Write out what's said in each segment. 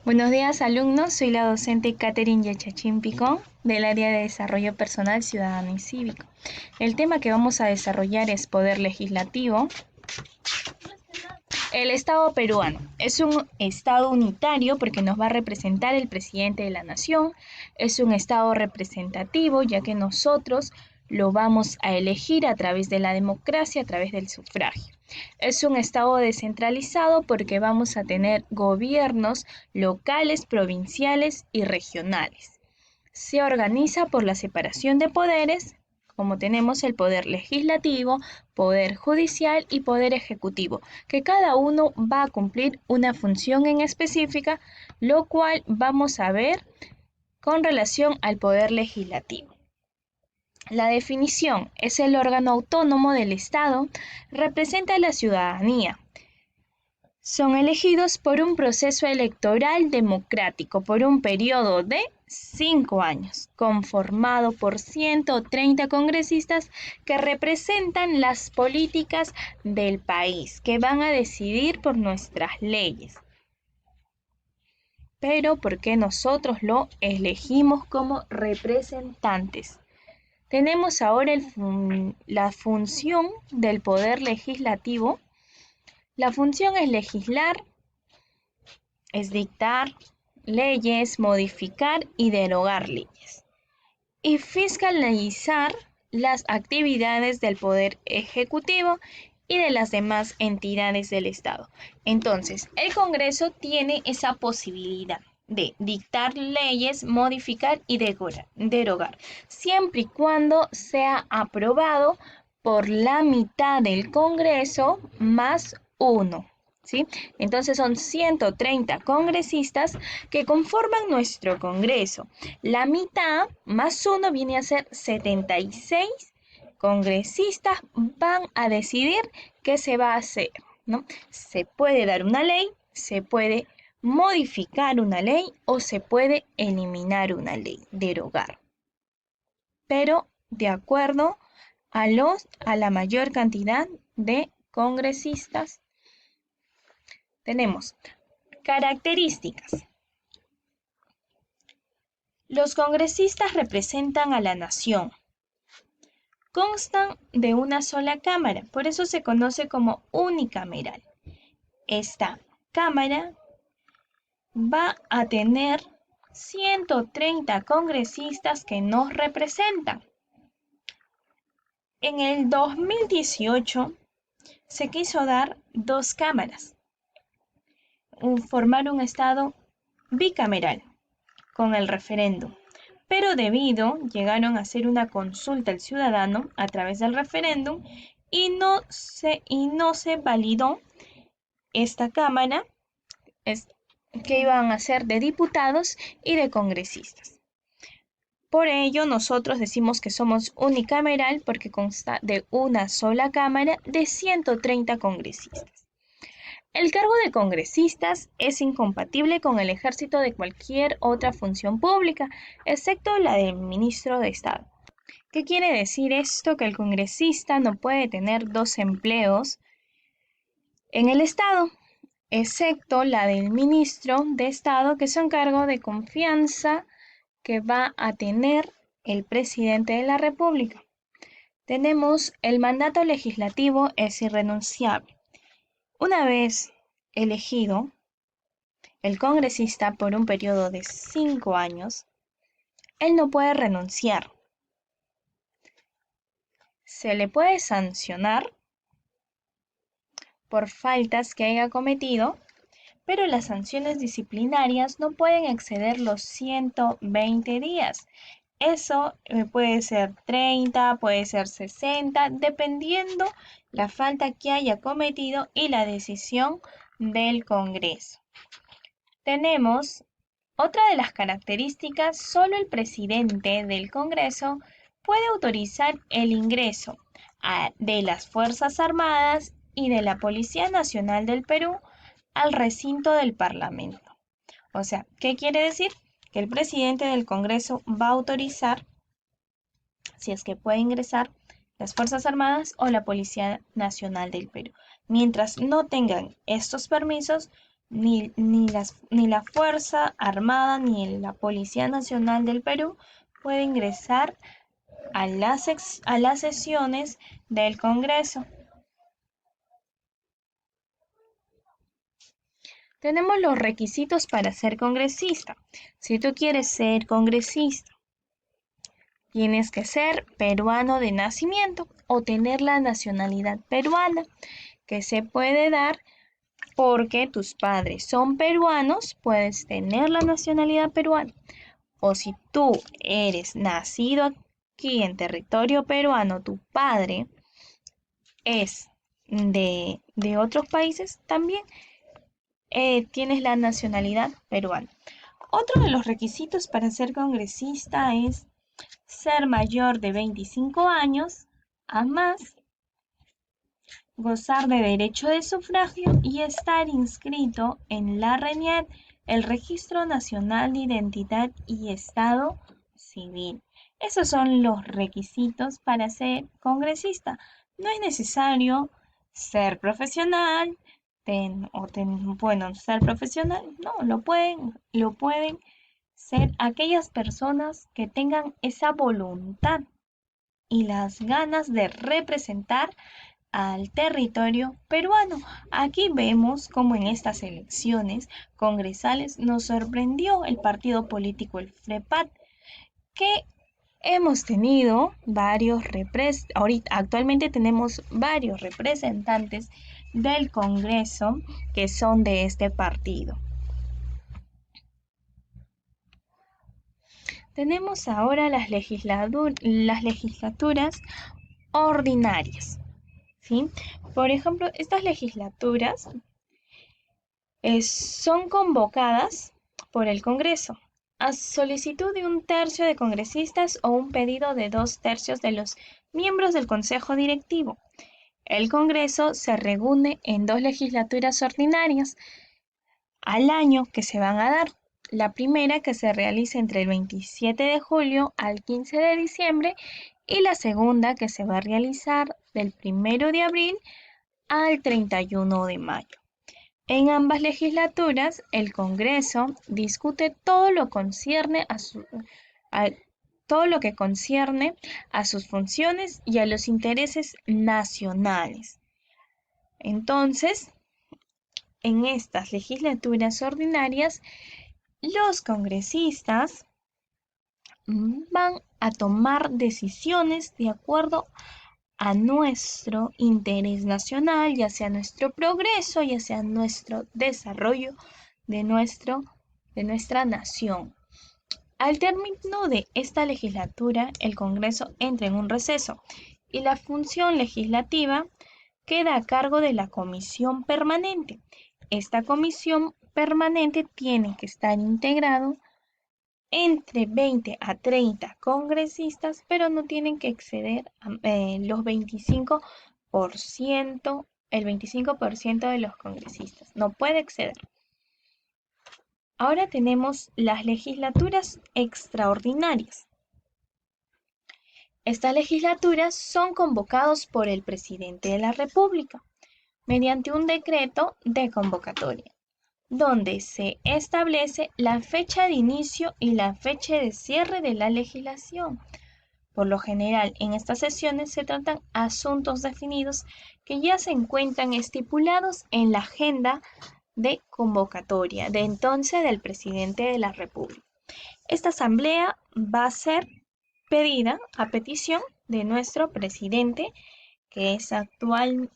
Buenos días, alumnos. Soy la docente Catherine Yachachín Picón del área de Desarrollo Personal, Ciudadano y Cívico. El tema que vamos a desarrollar es Poder Legislativo. El Estado peruano es un Estado unitario porque nos va a representar el presidente de la nación. Es un Estado representativo ya que nosotros lo vamos a elegir a través de la democracia, a través del sufragio. Es un Estado descentralizado porque vamos a tener gobiernos locales, provinciales y regionales. Se organiza por la separación de poderes, como tenemos el poder legislativo, poder judicial y poder ejecutivo, que cada uno va a cumplir una función en específica, lo cual vamos a ver con relación al poder legislativo. La definición es el órgano autónomo del Estado, representa a la ciudadanía. Son elegidos por un proceso electoral democrático por un periodo de 5 años, conformado por 130 congresistas que representan las políticas del país, que van a decidir por nuestras leyes. Pero ¿por qué nosotros lo elegimos como representantes? Tenemos ahora la función del poder legislativo. La función es legislar, es dictar leyes, modificar y derogar leyes. Y fiscalizar las actividades del Poder Ejecutivo y de las demás entidades del Estado. Entonces, el Congreso tiene esa posibilidad de dictar leyes, modificar y derogar, siempre y cuando sea aprobado por la mitad del Congreso más uno. ¿Sí? Entonces son 130 congresistas que conforman nuestro Congreso. La mitad más uno viene a ser 76 congresistas van a decidir qué se va a hacer, ¿no? Se puede dar una ley, se puede modificar una ley o se puede eliminar una ley, derogar. Pero de acuerdo a la mayor cantidad de congresistas. Tenemos características. Los congresistas representan a la nación. Constan de una sola cámara, por eso se conoce como unicameral. Esta cámara va a tener 130 congresistas que nos representan. En el 2018 se quiso dar dos cámaras, formar un estado bicameral con el referéndum. Pero llegaron a hacer una consulta al ciudadano a través del referéndum y no se validó esta cámara que iban a ser de diputados y de congresistas. Por ello, nosotros decimos que somos unicameral porque consta de una sola cámara de 130 congresistas. El cargo de congresistas es incompatible con el ejercicio de cualquier otra función pública, excepto la del ministro de Estado. ¿Qué quiere decir esto? Que el congresista no puede tener dos empleos en el Estado, excepto la del ministro de Estado, que es un cargo de confianza que va a tener el presidente de la República. Tenemos el mandato legislativo es irrenunciable. Una vez elegido, el congresista por un periodo de 5 años, él no puede renunciar. Se le puede sancionar por faltas que haya cometido, pero las sanciones disciplinarias no pueden exceder los 120 días. Eso puede ser 30, puede ser 60, dependiendo la falta que haya cometido y la decisión del Congreso. Tenemos otra de las características, solo el presidente del Congreso puede autorizar el ingreso de las Fuerzas Armadas y de la Policía Nacional del Perú al recinto del Parlamento. O sea, ¿qué quiere decir? Que el presidente del Congreso va a autorizar, si es que puede ingresar, las Fuerzas Armadas o la Policía Nacional del Perú. Mientras no tengan estos permisos, ni la Fuerza Armada ni la Policía Nacional del Perú puede ingresar a las sesiones del Congreso. Tenemos los requisitos para ser congresista. Si tú quieres ser congresista, tienes que ser peruano de nacimiento o tener la nacionalidad peruana, que se puede dar porque tus padres son peruanos, puedes tener la nacionalidad peruana. O si tú eres nacido aquí en territorio peruano, tu padre es de otros países, también tienes la nacionalidad peruana. Otro de los requisitos para ser congresista es ser mayor de 25 años a más, gozar de derecho de sufragio y estar inscrito en la RENIET, el Registro Nacional de Identidad y Estado Civil. Esos son los requisitos para ser congresista. No es necesario ser profesional, bueno, ser profesional, no, lo pueden ser aquellas personas que tengan esa voluntad y las ganas de representar al territorio peruano. Aquí vemos cómo en estas elecciones congresales nos sorprendió el partido político el FREPAT, que hemos tenido ahorita actualmente tenemos varios representantes del Congreso que son de este partido. Tenemos ahora las legislaturas ordinarias, ¿sí? Por ejemplo, estas legislaturas son convocadas por el Congreso a solicitud de un tercio de congresistas o un pedido de 2/3 de los miembros del Consejo Directivo. El Congreso se reúne en 2 legislaturas ordinarias al año que se van a dar. La primera que se realiza entre el 27 de julio al 15 de diciembre y la segunda que se va a realizar del 1 de abril al 31 de mayo. En ambas legislaturas, el Congreso discute todo lo que concierne a sus funciones y a los intereses nacionales. Entonces, en estas legislaturas ordinarias, los congresistas van a tomar decisiones de acuerdo a nuestro interés nacional, ya sea nuestro progreso, ya sea nuestro desarrollo de nuestra nación. Al término de esta legislatura, el Congreso entra en un receso y la función legislativa queda a cargo de la comisión permanente. Esta comisión permanente tiene que estar integrado entre 20 a 30 congresistas, pero no tienen que exceder los 25%, el 25% de los congresistas. No puede exceder. Ahora tenemos las legislaturas extraordinarias. Estas legislaturas son convocados por el presidente de la República mediante un decreto de convocatoria, donde se establece la fecha de inicio y la fecha de cierre de la legislación. Por lo general, en estas sesiones se tratan asuntos definidos que ya se encuentran estipulados en la agenda de convocatoria de entonces del presidente de la República. Esta asamblea va a ser pedida a petición de nuestro presidente, que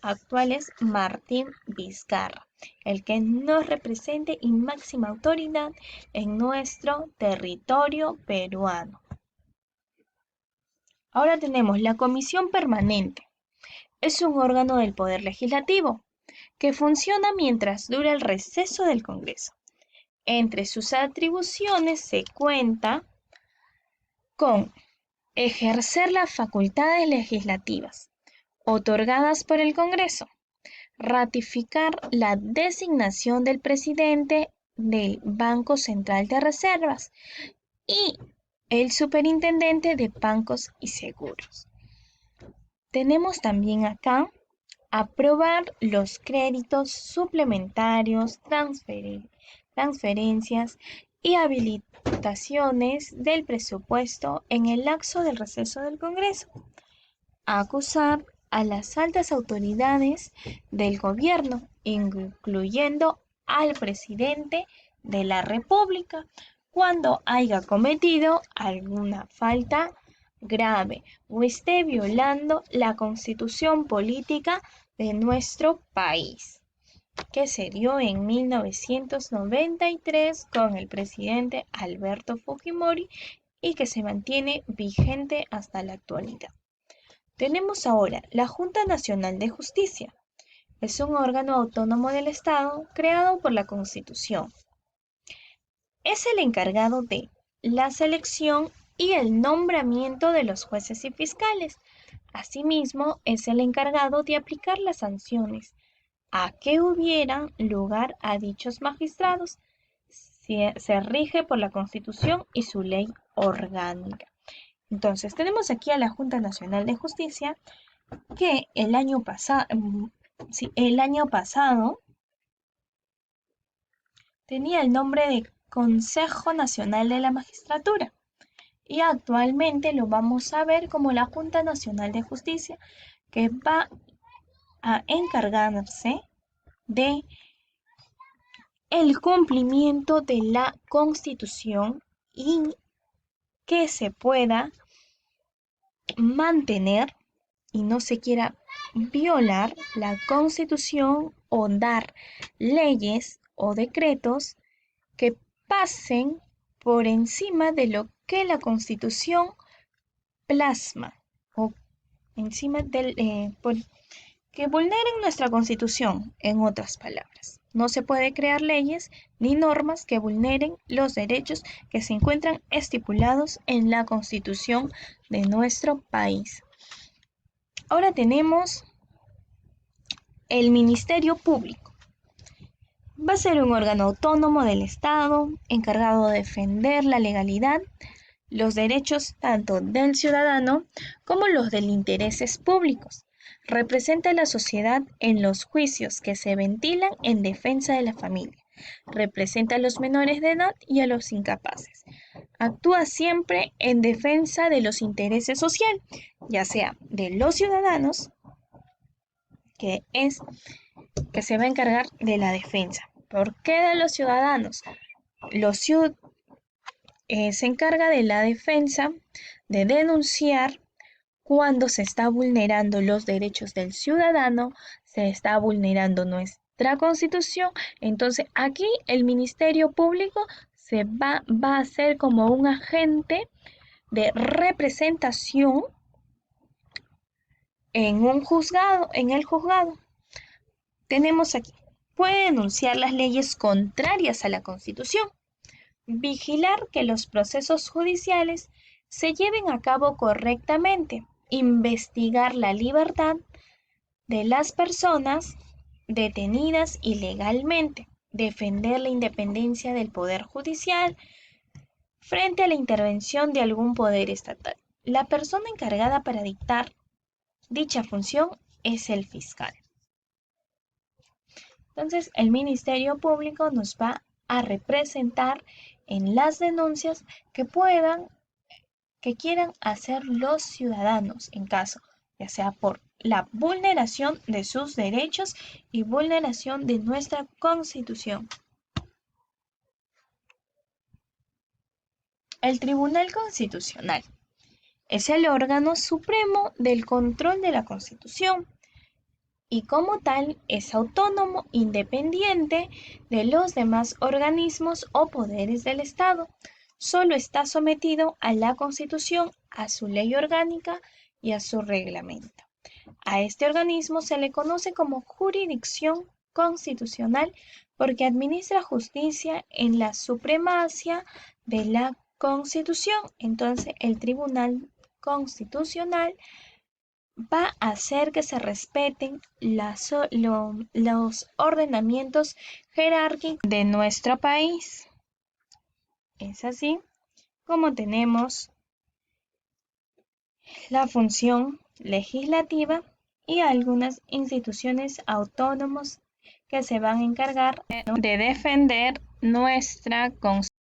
actual es Martín Vizcarra, el que nos represente y máxima autoridad en nuestro territorio peruano. Ahora tenemos la Comisión Permanente. Es un órgano del Poder Legislativo que funciona mientras dura el receso del Congreso. Entre sus atribuciones se cuenta con ejercer las facultades legislativas otorgadas por el Congreso, ratificar la designación del presidente del Banco Central de Reservas y el superintendente de bancos y seguros. Tenemos también acá aprobar los créditos suplementarios, transferencias y habilitaciones del presupuesto en el lapso del receso del Congreso, acusar a las altas autoridades del gobierno, incluyendo al presidente de la República, cuando haya cometido alguna falta grave o esté violando la constitución política de nuestro país, que se dio en 1993 con el presidente Alberto Fujimori y que se mantiene vigente hasta la actualidad. Tenemos ahora la Junta Nacional de Justicia. Es un órgano autónomo del Estado creado por la Constitución. Es el encargado de la selección y el nombramiento de los jueces y fiscales. Asimismo, es el encargado de aplicar las sanciones a que hubieran lugar a dichos magistrados. Se rige por la Constitución y su ley orgánica. Entonces, tenemos aquí a la Junta Nacional de Justicia que el año pasado tenía el nombre de Consejo Nacional de la Magistratura y actualmente lo vamos a ver como la Junta Nacional de Justicia, que va a encargarse de el cumplimiento de la Constitución y que se pueda mantener y no se quiera violar la Constitución o dar leyes o decretos que pasen por encima de lo que la Constitución plasma o encima que vulneren nuestra Constitución, en otras palabras. No se puede crear leyes ni normas que vulneren los derechos que se encuentran estipulados en la Constitución de nuestro país. Ahora tenemos el Ministerio Público. Va a ser un órgano autónomo del Estado, encargado de defender la legalidad, los derechos tanto del ciudadano como los de intereses públicos. Representa a la sociedad en los juicios que se ventilan en defensa de la familia. Representa a los menores de edad y a los incapaces. Actúa siempre en defensa de los intereses sociales, ya sea de los ciudadanos, que se va a encargar de la defensa. ¿Por qué de los ciudadanos? Se encarga de la defensa, de denunciar cuando se está vulnerando los derechos del ciudadano, se está vulnerando nuestra Constitución. Entonces aquí el Ministerio Público va a ser como un agente de representación en el juzgado. Tenemos aquí, puede denunciar las leyes contrarias a la Constitución, vigilar que los procesos judiciales se lleven a cabo correctamente, investigar la libertad de las personas detenidas ilegalmente, defender la independencia del Poder Judicial frente a la intervención de algún poder estatal. La persona encargada para dictar dicha función es el fiscal. Entonces, el Ministerio Público nos va a representar en las denuncias que quieran hacer los ciudadanos en caso, ya sea por la vulneración de sus derechos y vulneración de nuestra Constitución. El Tribunal Constitucional es el órgano supremo del control de la Constitución y como tal es autónomo, independiente de los demás organismos o poderes del Estado. Solo está sometido a la Constitución, a su ley orgánica y a su reglamento. A este organismo se le conoce como jurisdicción constitucional porque administra justicia en la supremacía de la Constitución. Entonces, el Tribunal Constitucional va a hacer que se respeten los ordenamientos jerárquicos de nuestro país. Es así como tenemos la función legislativa y algunas instituciones autónomas que se van a encargar de defender nuestra Constitución.